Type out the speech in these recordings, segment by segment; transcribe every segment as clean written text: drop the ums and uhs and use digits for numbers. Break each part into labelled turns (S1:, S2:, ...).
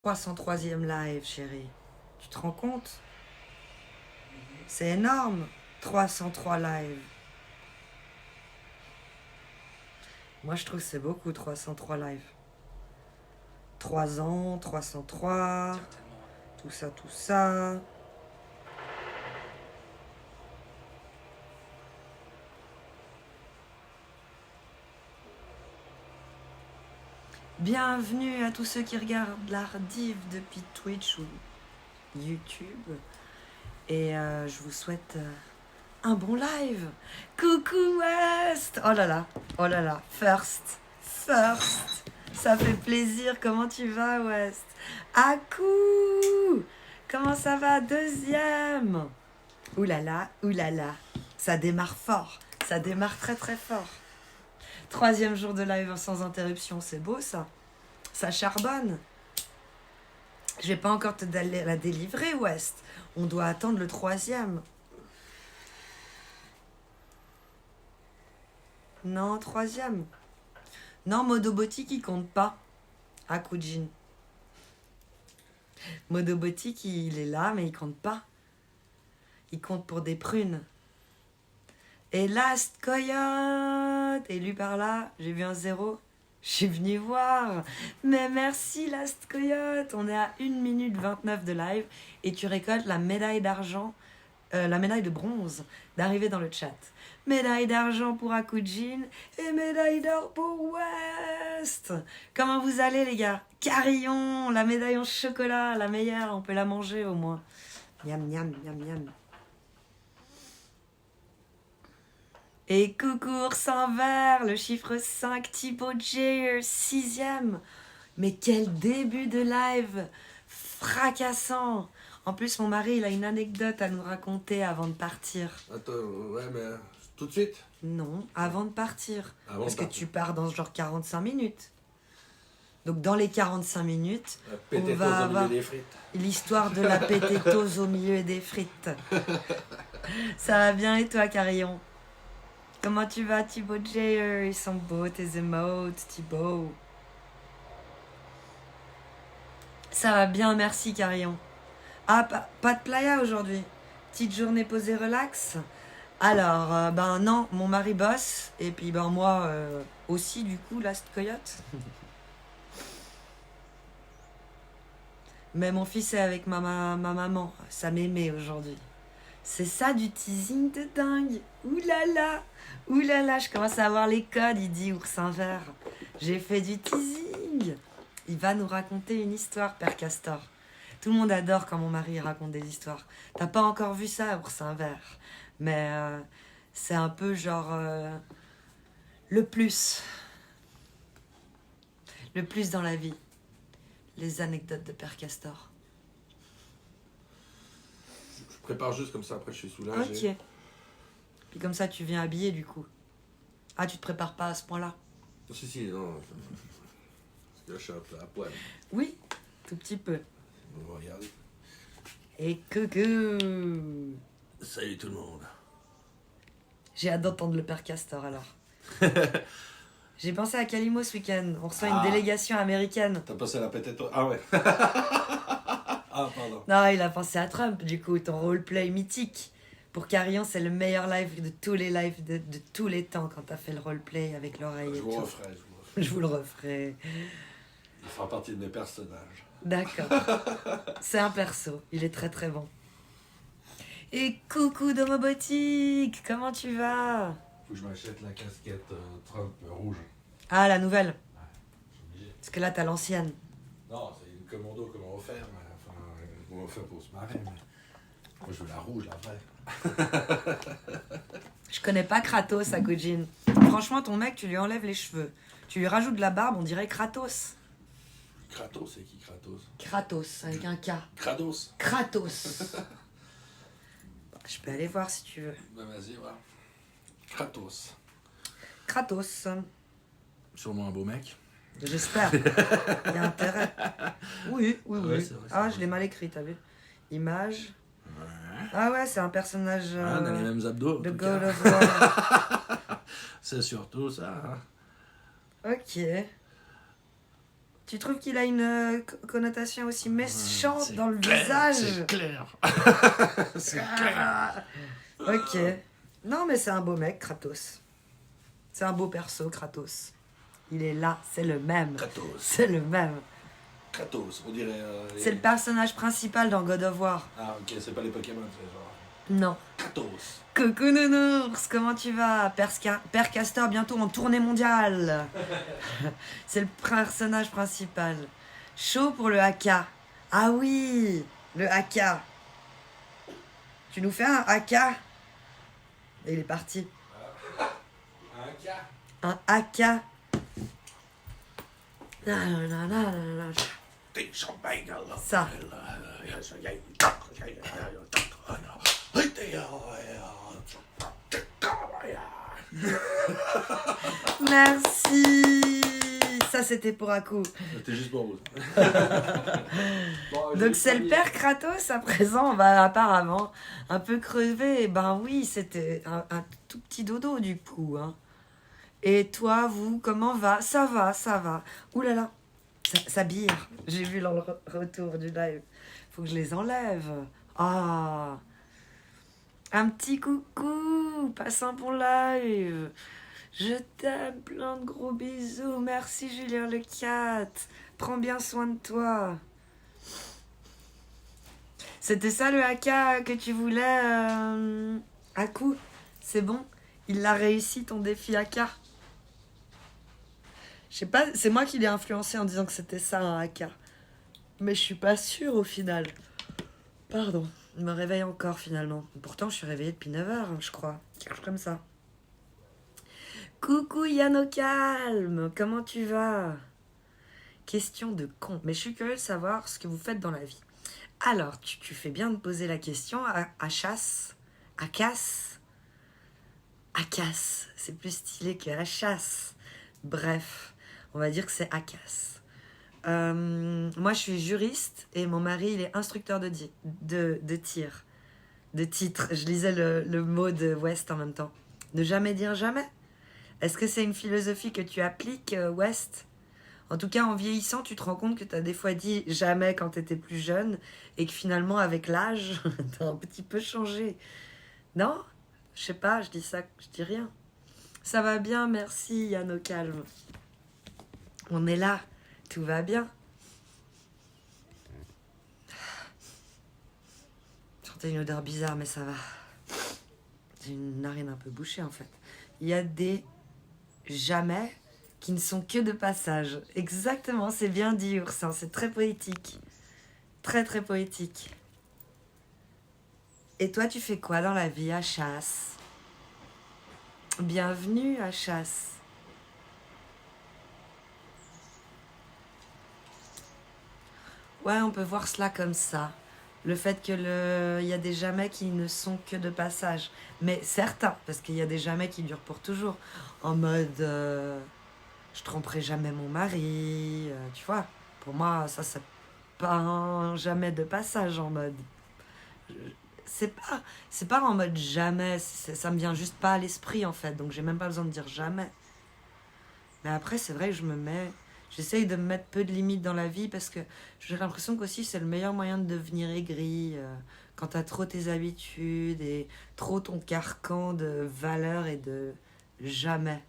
S1: 303e live, chérie. Tu te rends compte? C'est énorme. 303 lives. Moi, je trouve que c'est beaucoup, 303 lives. 3 ans, 303. Tout ça, tout ça. Bienvenue à tous ceux qui regardent la rediff depuis Twitch ou YouTube. Et je vous souhaite un bon live. Coucou West. Oh là là, first. Ça fait plaisir, comment tu vas West? Aku. Comment ça va? Deuxième. Ouh là là, ça démarre fort, ça démarre très très fort. 3e jour de live sans interruption, c'est beau ça. Ça charbonne. Je vais pas encore te la délivrer, West. On doit attendre le 3e. Non, 3e. Non, Modobotique, il compte pas. À Kujin. Modobotique, il est là, mais il compte pas. Il compte pour des prunes. Et Last Coyote, élu par là, j'ai vu un 0. Je suis venue voir. Mais merci Last Coyote. On est à 1 minute 29 de live et tu récoltes la médaille d'argent, la médaille de bronze d'arriver dans le chat. Médaille d'argent pour Akujin et médaille d'or pour West. Comment vous allez les gars? Carillon, la médaille en chocolat, la meilleure, on peut la manger au moins. Miam miam miam miam. Et coucou sans verre, le chiffre 5, Thibaut J, 6e. Mais quel début de live fracassant. En plus, mon mari, il a une anecdote à nous raconter avant de partir.
S2: Attends, ouais, mais tout de suite?
S1: Non, avant de partir. Parce que tu pars dans genre 45 minutes. Donc dans les 45 minutes, on va avoir l'histoire de la pététose au milieu des frites. Ça va bien et toi, Carillon? Comment tu vas, Thibaut J? Ils sont beaux, tes emotes, Thibaut. Ça va bien, merci, Carillon. Ah, pas de playa aujourd'hui. Petite journée posée relax. Alors, ben non, mon mari bosse. Et puis, ben moi aussi, du coup, Last Coyote. Mais mon fils est avec ma maman. Ça m'aimait aujourd'hui. C'est ça du teasing de dingue. Ouh là là, je commence à avoir les codes, il dit Oursin Vert. J'ai fait du teasing. Il va nous raconter une histoire, Père Castor. Tout le monde adore quand mon mari raconte des histoires. T'as pas encore vu ça, Oursin Vert. Mais c'est un peu genre le plus. Le plus dans la vie. Les anecdotes de Père Castor.
S2: Je prépare juste comme ça, après je suis soulagé.
S1: Ok. Puis comme ça, tu viens habiller du coup. Ah, tu te prépares pas à ce point-là?
S2: Si, non. Parce que là, je suis un peu à poil.
S1: Oui, tout petit peu.
S2: On va regarder.
S1: Et coucou!
S2: Salut tout le monde.
S1: J'ai hâte d'entendre le Père Castor alors. J'ai pensé à Calimo ce week-end. On reçoit une délégation américaine.
S2: T'as passé la pétette? Ah ouais. Ah, pardon.
S1: Non, il a pensé à Trump, du coup, ton roleplay mythique. Pour Carillon, c'est le meilleur live de tous les lives de tous les temps quand t'as fait le roleplay avec l'oreille.
S2: Je vous le referai.
S1: Je vous le referai.
S2: Il fera partie de mes personnages.
S1: D'accord. C'est un perso. Il est très très bon. Et coucou Domobotique, comment tu vas?
S2: Faut que je m'achète la casquette Trump rouge.
S1: Ah, la nouvelle.
S2: Ouais, je suis obligé.
S1: Parce que là, t'as l'ancienne.
S2: Non, c'est une commando qu'on m'a offert. Enfin, qu'on m'a offert pour se marrer. Mais moi, je veux la rouge, la vraie.
S1: Je connais pas Kratos à Kujin. Franchement, ton mec, tu lui enlèves les cheveux. Tu lui rajoutes de la barbe, on dirait Kratos.
S2: Kratos, c'est qui Kratos?
S1: Kratos, avec un K.
S2: Kratos.
S1: Kratos. Je peux aller voir si tu veux.
S2: Ben vas-y, voilà. Kratos.
S1: Kratos.
S2: Sûrement un beau mec.
S1: J'espère. Il y a intérêt. Oui.
S2: Ouais, c'est vrai,
S1: Ah,
S2: vrai,
S1: je l'ai mal écrit, t'as vu? Image.
S2: Ouais.
S1: Ah ouais, c'est un personnage
S2: On a les mêmes abdos.
S1: de God of War.
S2: C'est surtout ça. Hein.
S1: Ok. Tu trouves qu'il a une connotation aussi méchante
S2: C'est
S1: dans le
S2: clair,
S1: visage?
S2: C'est clair. C'est clair.
S1: Ah, ok. Non, mais c'est un beau mec, Kratos. C'est un beau perso, Kratos. Il est là, c'est le même.
S2: Kratos.
S1: C'est le même.
S2: Kratos, on dirait...
S1: C'est le personnage principal dans God of War.
S2: Ah ok, c'est pas les Pokémon, c'est genre...
S1: Non.
S2: Kratos.
S1: Coucou Nounours, comment tu vas? Père Castor, bientôt en tournée mondiale. C'est le personnage principal. Chaud pour le haka. Ah oui, le haka. Tu nous fais un haka? Et il est parti.
S2: Un cas.
S1: Un haka. Ça. Merci. Ça, c'était pour Aku.
S2: C'était juste pour vous.
S1: Donc c'est le père Kratos à présent, bah, apparemment, un peu crevé. Et ben oui, c'était un tout petit dodo du coup. Hein. Et toi, vous, comment va? Ça va, ça va. Ouh là là, ça bire. J'ai vu dans le retour du live. Faut que je les enlève. Ah, un petit coucou, passant pour live. Je t'aime, plein de gros bisous. Merci Julien le cat. Prends bien soin de toi. C'était ça le haka que tu voulais, Aku? C'est bon? Il l'a réussi ton défi haka? Je sais pas, c'est moi qui l'ai influencé en disant que c'était ça un haka. Mais je suis pas sûre au final. Pardon, je me réveille encore finalement. Pourtant je suis réveillée depuis 9h, je crois. Quelque chose comme ça. Coucou Yann au calme, comment tu vas? Question de con. Mais je suis curieuse de savoir ce que vous faites dans la vie. Alors, tu fais bien de poser la question à chasse. À casse. À casse. C'est plus stylé que à chasse. Bref, on va dire que c'est à casse. Moi, je suis juriste et mon mari, il est instructeur de tir. De titre. Je lisais le mot de West en même temps. Ne jamais dire jamais. Est-ce que c'est une philosophie que tu appliques, West? En tout cas, en vieillissant, tu te rends compte que tu as des fois dit jamais quand tu étais plus jeune et que finalement, avec l'âge, tu as un petit peu changé. Non? Je sais pas, je dis ça, je dis rien. Ça va bien, merci Yann au calme. On est là, tout va bien. Je sentais une odeur bizarre, mais ça va. J'ai une narine un peu bouchée en fait. Il y a des jamais qui ne sont que de passage. Exactement, c'est bien dit, Oursin, c'est très poétique. Très, très poétique. Et toi, tu fais quoi dans la vie, à chasse? Bienvenue à chasse. Ouais, on peut voir cela comme ça. Le fait que il y a des jamais qui ne sont que de passage. Mais certains, parce qu'il y a des jamais qui durent pour toujours. En mode... je tromperai jamais mon mari, tu vois. Pour moi, ça, c'est pas un jamais de passage en mode... C'est pas en mode jamais, ça me vient juste pas à l'esprit en fait, donc j'ai même pas besoin de dire jamais. Mais après, c'est vrai que j'essaye de me mettre peu de limites dans la vie parce que j'ai l'impression qu'aussi c'est le meilleur moyen de devenir aigri quand t'as trop tes habitudes et trop ton carcan de valeurs et de jamais.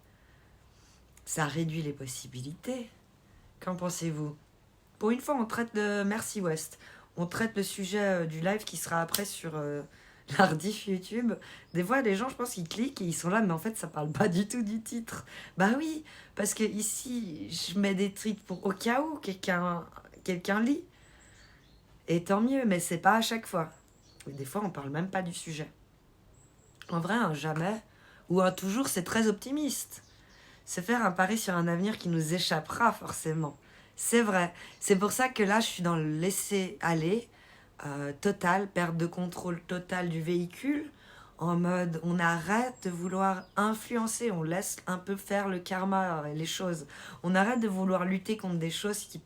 S1: Ça réduit les possibilités. Qu'en pensez-vous? Pour une fois, on traite de... Merci West. On traite le sujet du live qui sera après sur la rediff YouTube. Des fois, les gens, je pense qu'ils cliquent et ils sont là, mais en fait, ça parle pas du tout du titre. Bah oui, parce que ici, je mets des tweets pour au cas où quelqu'un lit. Et tant mieux, mais c'est pas à chaque fois. Et des fois, on parle même pas du sujet. En vrai, un jamais ou un toujours, c'est très optimiste. C'est faire un pari sur un avenir qui nous échappera forcément. C'est vrai. C'est pour ça que là, je suis dans le laisser-aller total, perte de contrôle totale du véhicule, en mode on arrête de vouloir influencer, on laisse un peu faire le karma et les choses. On arrête de vouloir lutter contre des choses qui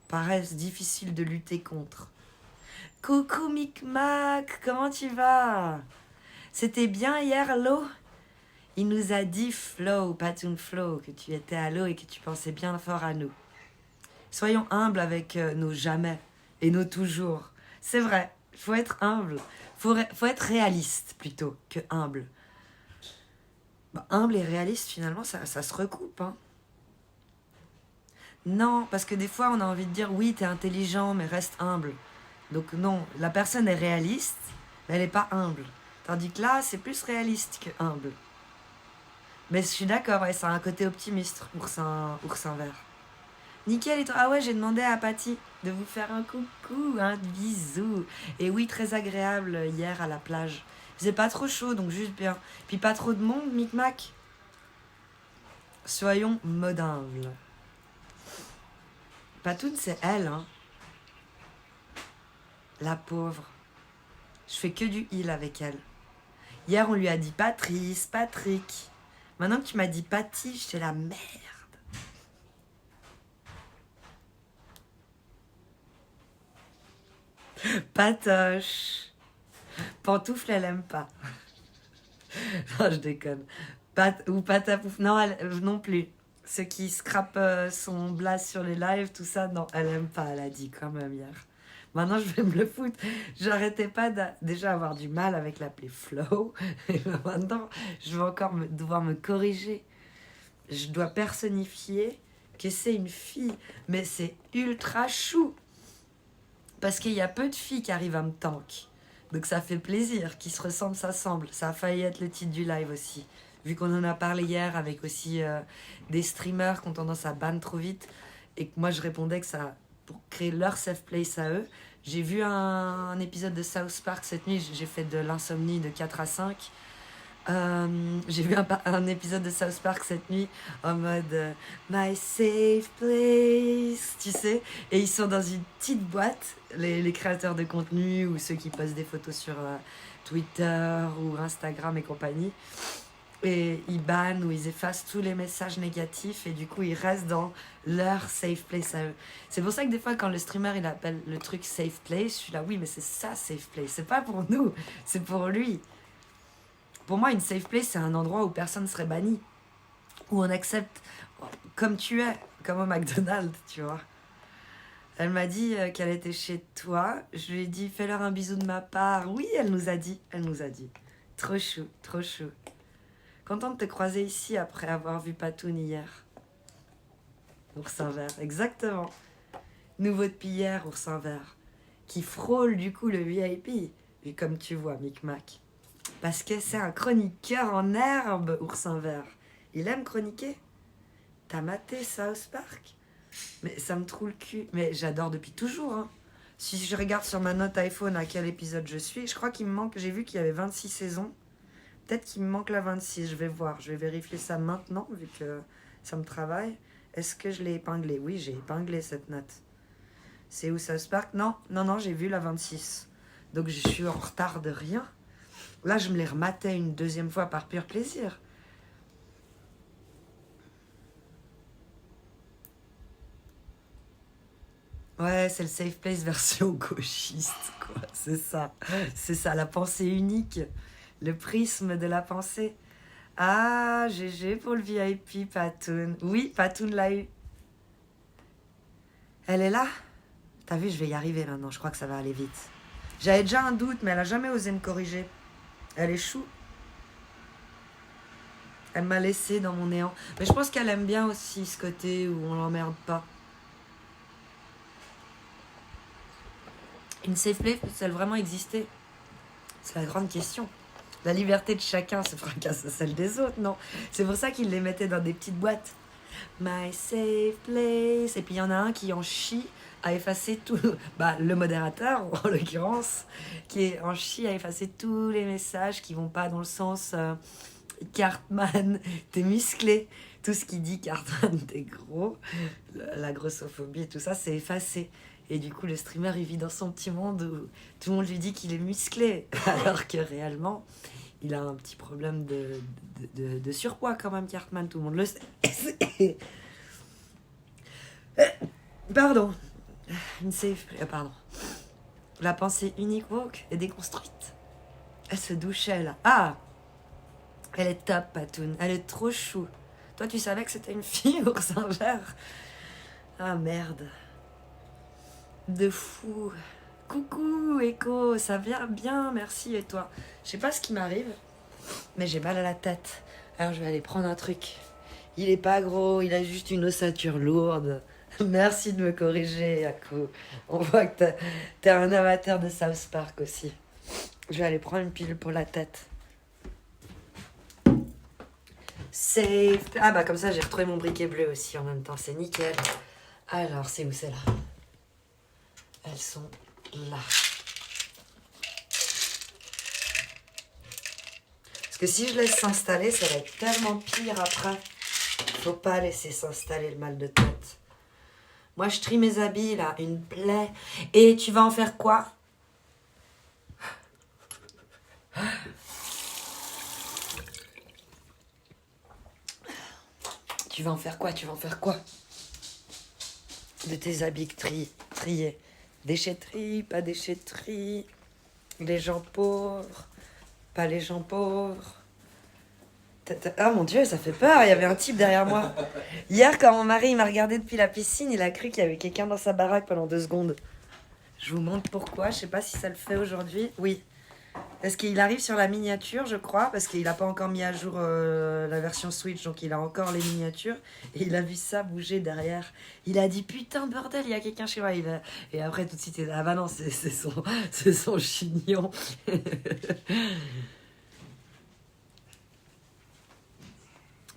S1: paraissent difficiles de lutter contre. Coucou Micmac, comment tu vas? C'était bien hier, Lo? Il nous a dit Flow, Patoon Flow, que tu étais à l'eau et que tu pensais bien fort à nous. Soyons humbles avec nos jamais et nos toujours. C'est vrai, il faut être humble. Faut être réaliste plutôt que humble. Bah, humble et réaliste, finalement, ça se recoupe. Hein. Non, parce que des fois, on a envie de dire oui, t'es intelligent, mais reste humble. Donc non, la personne est réaliste, mais elle n'est pas humble. Tandis que là, c'est plus réaliste que humble. Mais je suis d'accord, ouais, ça a un côté optimiste, oursin vert. Nickel, et toi? Ah ouais, j'ai demandé à Patty de vous faire un coucou, un bisou. Et oui, très agréable hier à la plage. Il faisait pas trop chaud, donc juste bien. Puis pas trop de monde, micmac. Soyons modinbles. Patoun, c'est elle, hein. La pauvre. Je fais que du heal avec elle. Hier, on lui a dit Patrice, Patrick. Maintenant que tu m'as dit Patty, j'étais la merde. Patoche. Pantoufle, elle aime pas. Non, je déconne. Ou patapouf. Non, non plus. Ceux qui scrapent son blast sur les lives, tout ça, non, elle aime pas, elle a dit quand même hier. Maintenant, je vais me le foutre. J'arrêtais pas déjà avoir du mal avec l'appeler Flow. Et maintenant, je vais encore devoir me corriger. Je dois personnifier que c'est une fille. Mais c'est ultra chou. Parce qu'il y a peu de filles qui arrivent à me tank. Donc ça fait plaisir. Qui se ressemblent, s'assemblent. Ça a failli être le titre du live aussi. Vu qu'on en a parlé hier avec aussi des streamers qui ont tendance à ban trop vite. Et que moi, je répondais que ça... pour créer leur safe place à eux. J'ai vu un épisode de South Park cette nuit. J'ai fait de l'insomnie de 4 à 5. J'ai vu un épisode de South Park cette nuit en mode My safe place, tu sais, et ils sont dans une petite boîte, les créateurs de contenu ou ceux qui postent des photos sur Twitter ou Instagram et compagnie, et ils bannent ou ils effacent tous les messages négatifs et du coup ils restent dans leur safe place à eux. C'est pour ça que des fois quand le streamer il appelle le truc safe place, je suis là oui mais c'est ça safe place, c'est pas pour nous, c'est pour lui. Pour moi, une safe place, c'est un endroit où personne serait banni. Où on accepte comme tu es, comme au McDonald's, tu vois. Elle m'a dit qu'elle était chez toi. Je lui ai dit, fais-leur un bisou de ma part. Oui, elle nous a dit. Trop chou, trop chou. Contente de te croiser ici après avoir vu Patoun hier. Oursin vert, exactement. Nouveau de hier, oursin vert. Qui frôle du coup le VIP. Et comme tu vois, Micmac. Parce que c'est un chroniqueur en herbe, oursin vert. Il aime chroniquer. T'as maté South Park? Mais ça me trouve le cul. Mais j'adore depuis toujours. Hein. Si je regarde sur ma note iPhone à quel épisode je suis, je crois qu'il me manque... J'ai vu qu'il y avait 26 saisons. Peut-être qu'il me manque la 26, je vais voir. Je vais vérifier ça maintenant, vu que ça me travaille. Est-ce que je l'ai épinglé? Oui, j'ai épinglé cette note. C'est où South Park? Non, j'ai vu la 26. Donc je suis en retard de rien. Là, je me les rematais une deuxième fois par pur plaisir. Ouais, c'est le safe place version gauchiste, quoi. C'est ça, la pensée unique. Le prisme de la pensée. Ah, GG pour le VIP, Patoun. Oui, Patoun l'a eu. Elle est là? T'as vu, je vais y arriver maintenant. Je crois que ça va aller vite. J'avais déjà un doute, mais elle a jamais osé me corriger. Elle est chou. Elle m'a laissé dans mon néant. Mais je pense qu'elle aime bien aussi ce côté où on l'emmerde pas. Une safe place peut-elle vraiment exister? C'est la grande question. La liberté de chacun se fracasse à celle des autres, non? C'est pour ça qu'ils les mettaient dans des petites boîtes. My safe place. Et puis il y en a un qui en chie à effacer tout... Bah, le modérateur, en l'occurrence, qui est en chie à effacer tous les messages qui vont pas dans le sens... Cartman, t'es musclé. Tout ce qui dit Cartman, t'es gros. La grossophobie et tout ça, c'est effacé. Et du coup, le streamer, il vit dans son petit monde où tout le monde lui dit qu'il est musclé. Alors que réellement, il a un petit problème de surpoids quand même, Cartman. Tout le monde le sait. Pardon. Une safe... Pardon. La pensée unique woke est déconstruite. Elle se douchait, là. Ah! Elle est top, Patoun. Elle est trop chou. Toi, tu savais que c'était une fille, oursin vert? Ah, merde. de fou. Coucou Echo, ça vient bien, merci et toi? Je sais pas ce qui m'arrive, mais j'ai mal à la tête. Alors je vais aller prendre un truc. Il est pas gros, il a juste une ossature lourde. Merci de me corriger, Echo. On voit que t'es un amateur de South Park aussi. Je vais aller prendre une pilule pour la tête. Safe. Ah bah comme ça j'ai retrouvé mon briquet bleu aussi en même temps, c'est nickel. Alors c'est où c'est là? Elles sont là. Parce que si je laisse s'installer, ça va être tellement pire après. Faut pas laisser s'installer le mal de tête. Moi je trie mes habits là, une plaie. Et tu vas en faire quoi? Tu vas en faire quoi? Tu vas en faire quoi? De tes habits triés. Déchetterie, pas déchetterie. Les gens pauvres, pas les gens pauvres. Ah mon Dieu, ça fait peur, il y avait un type derrière moi. Hier, quand mon mari m'a regardé depuis la piscine, il a cru qu'il y avait quelqu'un dans sa baraque pendant 2 secondes. Je vous montre pourquoi, je sais pas si ça le fait aujourd'hui. Oui, parce qu'il arrive sur la miniature, je crois, parce qu'il n'a pas encore mis à jour la version Switch, donc il a encore les miniatures. Et il a vu ça bouger derrière. Il a dit putain bordel, il y a quelqu'un chez moi. Et après tout de suite, il a dit ah bah non, c'est son chignon.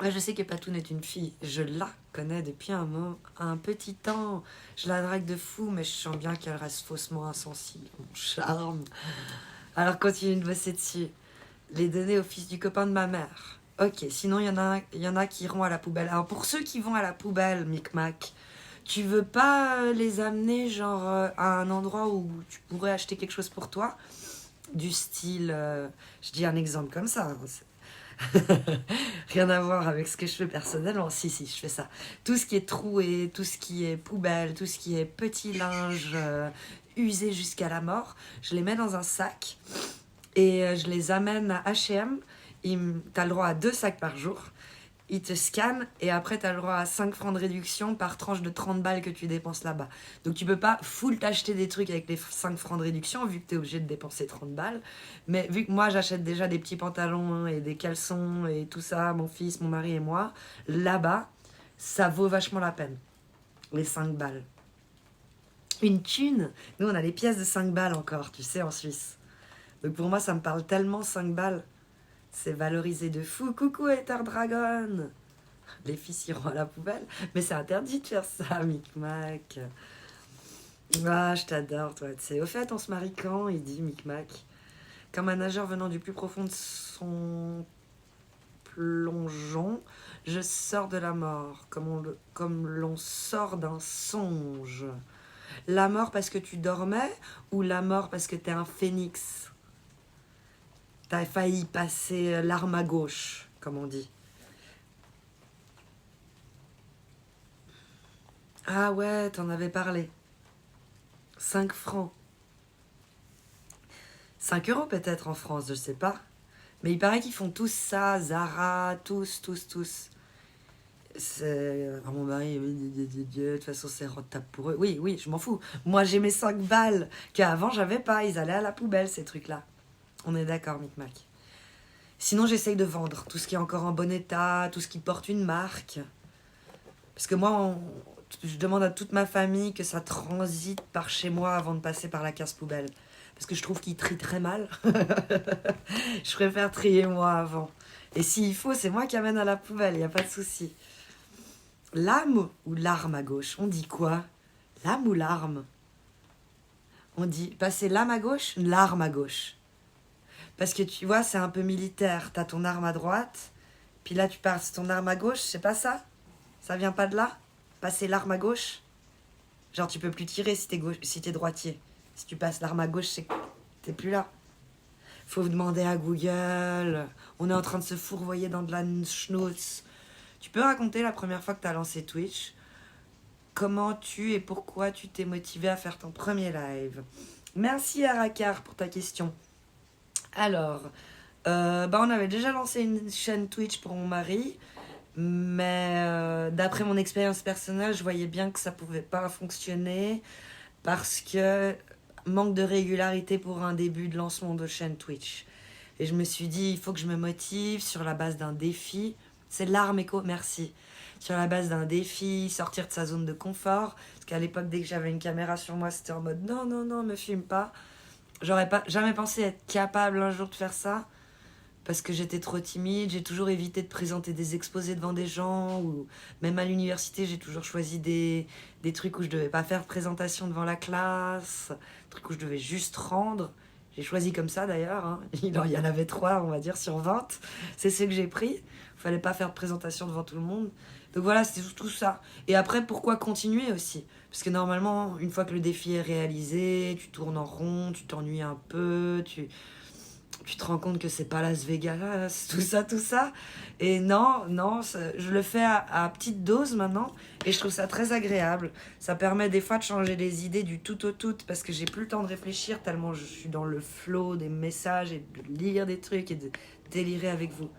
S1: Je sais que Patoun est une fille. Je la connais depuis un petit temps. Je la drague de fou, mais je sens bien qu'elle reste faussement insensible. Mon charme. Alors continue de bosser dessus. Les donner au fils du copain de ma mère. Ok, sinon il y en a qui iront à la poubelle. Alors pour ceux qui vont à la poubelle, Micmac, tu veux pas les amener genre à un endroit où tu pourrais acheter quelque chose pour toi? Du style, je dis un exemple comme ça, hein, rien à voir avec ce que je fais personnellement. Si, je fais ça. Tout ce qui est troué, tout ce qui est poubelle, tout ce qui est petit linge usé jusqu'à la mort, je les mets dans un sac et je les amène à H&M. T'as le droit à 2 sacs par jour. Ils te scannent et après t'as le droit à 5 francs de réduction par tranche de 30 balles que tu dépenses là-bas. Donc tu peux pas full t'acheter des trucs avec les 5 francs de réduction vu que t'es obligé de dépenser 30 balles. Mais vu que moi j'achète déjà des petits pantalons et des caleçons et tout ça, mon fils, mon mari et moi, là-bas, ça vaut vachement la peine. Les 5 balles. Une thune. Nous on a les pièces de 5 balles encore, tu sais, en Suisse. Donc pour moi ça me parle tellement 5 balles. C'est valorisé de fou. Coucou Ether Dragon. Les fils iront à la poubelle. Mais c'est interdit de faire ça, Micmac. Ah, je t'adore, toi. Tu sais. Au fait, on se marie quand? Il dit Micmac. Comme un nageur venant du plus profond de son plongeon, je sors de la mort, comme l'on sort d'un songe. La mort parce que tu dormais ou la mort parce que t'es un phénix? T'as failli passer l'arme à gauche, comme on dit. Ah ouais, t'en avais parlé. 5 francs. 5 euros peut-être en France, je sais pas. Mais il paraît qu'ils font tous ça, Zara, tous. C'est... mon mari, de toute façon c'est rentable pour eux. Oui, je m'en fous. Moi j'ai mes 5 balles qu'avant j'avais pas, ils allaient à la poubelle ces trucs-là. On est d'accord, Micmac. Sinon, j'essaye de vendre tout ce qui est encore en bon état, tout ce qui porte une marque. Parce que moi, je demande à toute ma famille que ça transite par chez moi avant de passer par la case poubelle. Parce que je trouve qu'ils trient très mal. Je préfère trier moi avant. Et s'il faut, c'est moi qui amène à la poubelle, il n'y a pas de souci. L'âme ou l'arme à gauche? On dit quoi? L'âme ou l'arme? On dit passer l'âme à gauche, l'arme à gauche. Parce que tu vois, c'est un peu militaire. T'as ton arme à droite, puis là tu passes ton arme à gauche, c'est pas ça? Ça vient pas de là? Passer l'arme à gauche? Genre tu peux plus tirer si t'es droitier. Si tu passes l'arme à gauche, c'est que t'es plus là. Faut demander à Google. On est en train de se fourvoyer dans de la schnouz. Tu peux raconter la première fois que t'as lancé Twitch? Comment et pourquoi tu t'es motivé à faire ton premier live? Merci Arakar pour ta question. Alors, on avait déjà lancé une chaîne Twitch pour mon mari, mais d'après mon expérience personnelle, je voyais bien que ça pouvait pas fonctionner. parce que manque de régularité pour un début de lancement de chaîne Twitch. Et je me suis dit, il faut que je me motive sur la base d'un défi. C'est l'arme écho, merci. Sur la base d'un défi, sortir de sa zone de confort. Parce qu'à l'époque, dès que j'avais une caméra sur moi, c'était en mode non, non, non, me filme pas. J'aurais pas jamais pensé être capable un jour de faire ça. Parce que j'étais trop timide, j'ai toujours évité de présenter des exposés devant des gens, ou même à l'université, j'ai toujours choisi des trucs où je devais pas faire de présentation devant la classe, des trucs où je devais juste rendre. J'ai choisi comme ça d'ailleurs, hein. Il y en avait 3, on va dire, sur 20. C'est ceux que j'ai pris. Il fallait pas faire de présentation devant tout le monde. Donc voilà, c'était tout ça. Et après, pourquoi continuer aussi? Parce que normalement, une fois que le défi est réalisé, tu tournes en rond, tu t'ennuies un peu, tu te rends compte que c'est pas Las Vegas, tout ça. Et non, je le fais à petite dose maintenant et je trouve ça très agréable. Ça permet des fois de changer les idées du tout au tout parce que j'ai plus le temps de réfléchir tellement je suis dans le flow des messages et de lire des trucs et de délirer avec vous.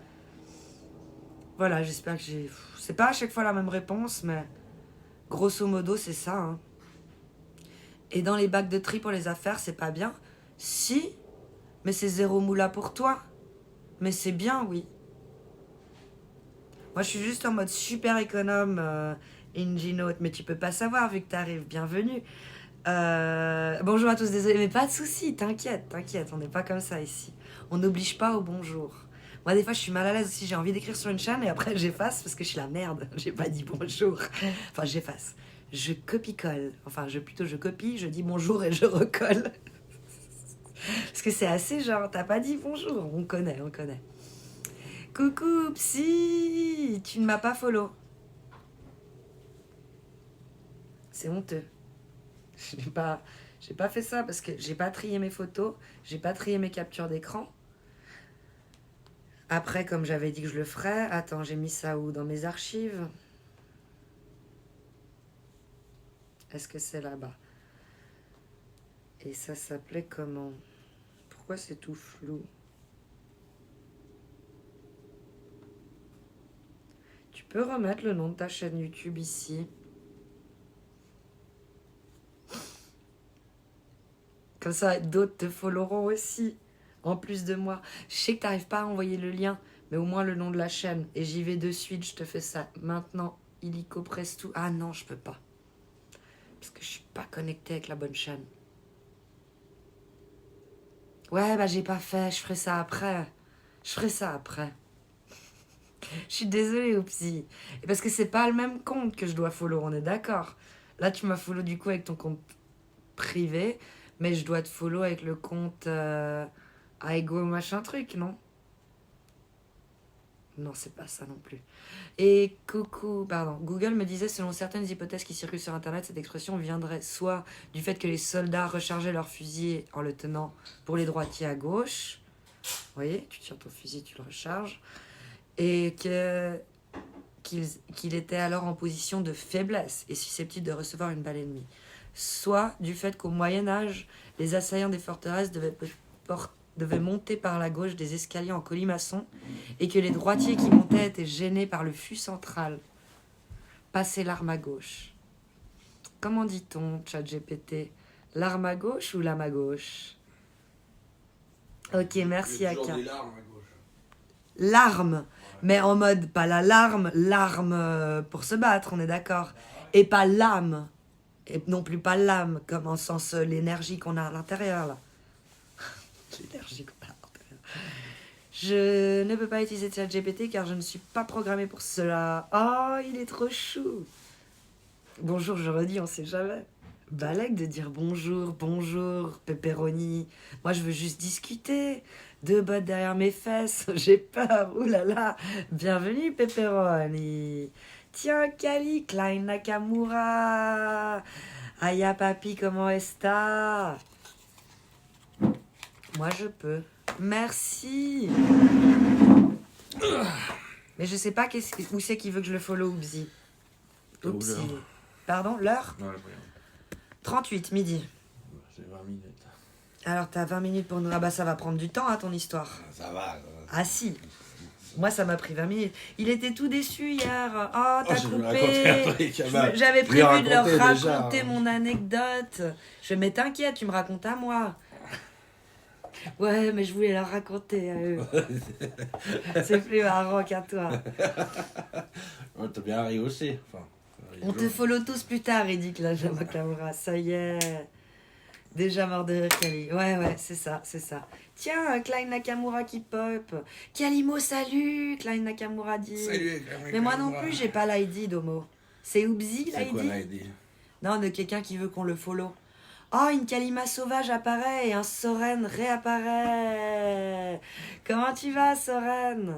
S1: Voilà, j'espère que j'ai... C'est pas à chaque fois la même réponse, mais grosso modo, c'est ça. Hein. Et dans les bacs de tri pour les affaires, c'est pas bien. Si... Mais c'est 0 moula pour toi. Mais c'est bien, oui. Moi, je suis juste en mode super économe, Inginote. Mais tu peux pas savoir vu que t'arrives. Bienvenue. Bonjour à tous, désolé, mais pas de soucis. T'inquiète. On n'est pas comme ça ici. On n'oblige pas au bonjour. Moi, des fois, je suis mal à l'aise aussi. J'ai envie d'écrire sur une chaîne et après, j'efface parce que je suis la merde. J'ai pas dit bonjour. Enfin, j'efface. Je copie-colle. Enfin, je copie, je dis bonjour et je recolle. Parce que c'est assez genre, t'as pas dit bonjour. On connaît. Coucou, psy, tu ne m'as pas follow. C'est honteux. J'ai pas fait ça parce que j'ai pas trié mes photos, j'ai pas trié mes captures d'écran. Après, comme j'avais dit que je le ferais, attends, j'ai mis ça où? Dans mes archives? Est-ce que c'est là-bas? Et ça s'appelait comment? Pourquoi c'est tout flou? Tu peux remettre le nom de ta chaîne YouTube ici. Comme ça, d'autres te followeront aussi. En plus de moi. Je sais que t'arrives pas à envoyer le lien, mais au moins le nom de la chaîne. Et j'y vais de suite, je te fais ça. Maintenant, illico presto. Ah non, je peux pas. Parce que je suis pas connectée avec la bonne chaîne. Ouais, bah j'ai pas fait, je ferai ça après. Je suis désolée, Oupsi. Et parce que c'est pas le même compte que je dois follow, on est d'accord. Là, tu m'as follow du coup avec ton compte privé, mais je dois te follow avec le compte Aigo machin truc, non? Non, c'est pas ça non plus. Et coucou, pardon. Google me disait, selon certaines hypothèses qui circulent sur Internet, cette expression viendrait soit du fait que les soldats rechargeaient leur fusil en le tenant pour les droitiers à gauche. Vous voyez, tu tires ton fusil, tu le recharges. Et qu'il était alors en position de faiblesse et susceptible de recevoir une balle ennemie. Soit du fait qu'au Moyen-Âge, les assaillants des forteresses devaient monter par la gauche des escaliers en colimaçon et que les droitiers qui montaient étaient gênés par le fût central. Passer l'arme à gauche. Comment dit-on, ChatGPT? L'arme à gauche ou l'âme à gauche? Ok, merci Aka. L'arme, mais en mode pas la larme, l'arme pour se battre, on est d'accord. Et pas l'âme, et non plus pas l'âme, comme en sens l'énergie qu'on a à l'intérieur là. L'énergie qu'on a à l'intérieur. Je ne peux pas utiliser ChatGPT car je ne suis pas programmée pour cela. Oh, il est trop chou. Bonjour, je redis, on sait jamais. Balèque de dire bonjour, pepperoni. Moi, je veux juste discuter. 2 bottes derrière mes fesses, j'ai peur. Ouh là là. Bienvenue, pepperoni. Tiens, Kali, Klein Nakamura. Aya, papi, comment est-ce? Moi, je peux. Merci. Mais je sais pas où c'est qui veut que je le follow, Oupsi. Oupsi. Pardon, l'heure?
S2: Ouais,
S1: 38, midi.
S2: C'est 20 minutes.
S1: Alors, t'as 20 minutes pour nous... Ah bah, ça va prendre du temps, hein, ton histoire.
S2: Ça va.
S1: Ah si. Moi, ça m'a pris 20 minutes. Il était tout déçu hier. Oh, t'as
S2: je vais raconter un
S1: coupé.
S2: truc. Bah,
S1: J'avais
S2: je lui ai
S1: prévu de leur
S2: raconté déjà.
S1: raconter mon anecdote. Je vais mais t'inquiète, tu me racontes à moi. Ouais, mais je voulais leur raconter à eux. C'est plus marrant qu'à toi.
S2: Ouais, t'as bien ri aussi. Enfin,
S1: On te follow tous plus tard, il dit que là, Nakamura. Ça y est. Déjà mort de rire, Kali. Ouais, c'est ça, c'est ça. Tiens, Klein Nakamura qui pop. Kalimo, salut, Klein Nakamura dit.
S2: Salut,
S1: Mais moi non plus, j'ai pas l'ID, Domo. C'est Oubzi,
S2: C'est quoi
S1: l'ID?
S2: l'ID?
S1: Non, de quelqu'un qui veut qu'on le follow. Oh, une Kalima sauvage apparaît et un Soren réapparaît. Comment tu vas, Soren?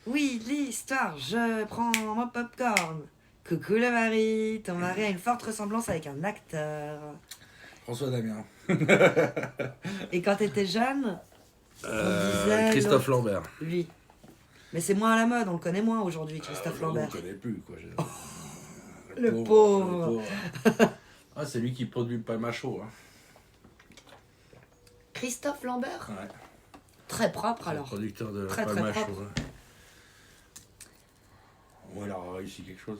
S1: Oui, l'histoire, je prends mon popcorn. Coucou le mari, ton mari a une forte ressemblance avec un acteur.
S2: François Damien.
S1: Et quand t'étais jeune, on disait
S2: Christophe
S1: l'autre.
S2: Lambert.
S1: Lui. Mais c'est moins à la mode, on le connaît moins aujourd'hui, Christophe
S2: On ne
S1: Lambert.
S2: connaît plus, quoi.
S1: Le pauvre.
S2: Ah, c'est lui qui produit le Palma Show. Hein.
S1: Christophe Lambert?
S2: Ouais.
S1: Très propre
S2: Le
S1: alors.
S2: producteur de
S1: Très, très
S2: Palma
S1: propre.
S2: Show. Ouais. Ou alors réussi quelque chose.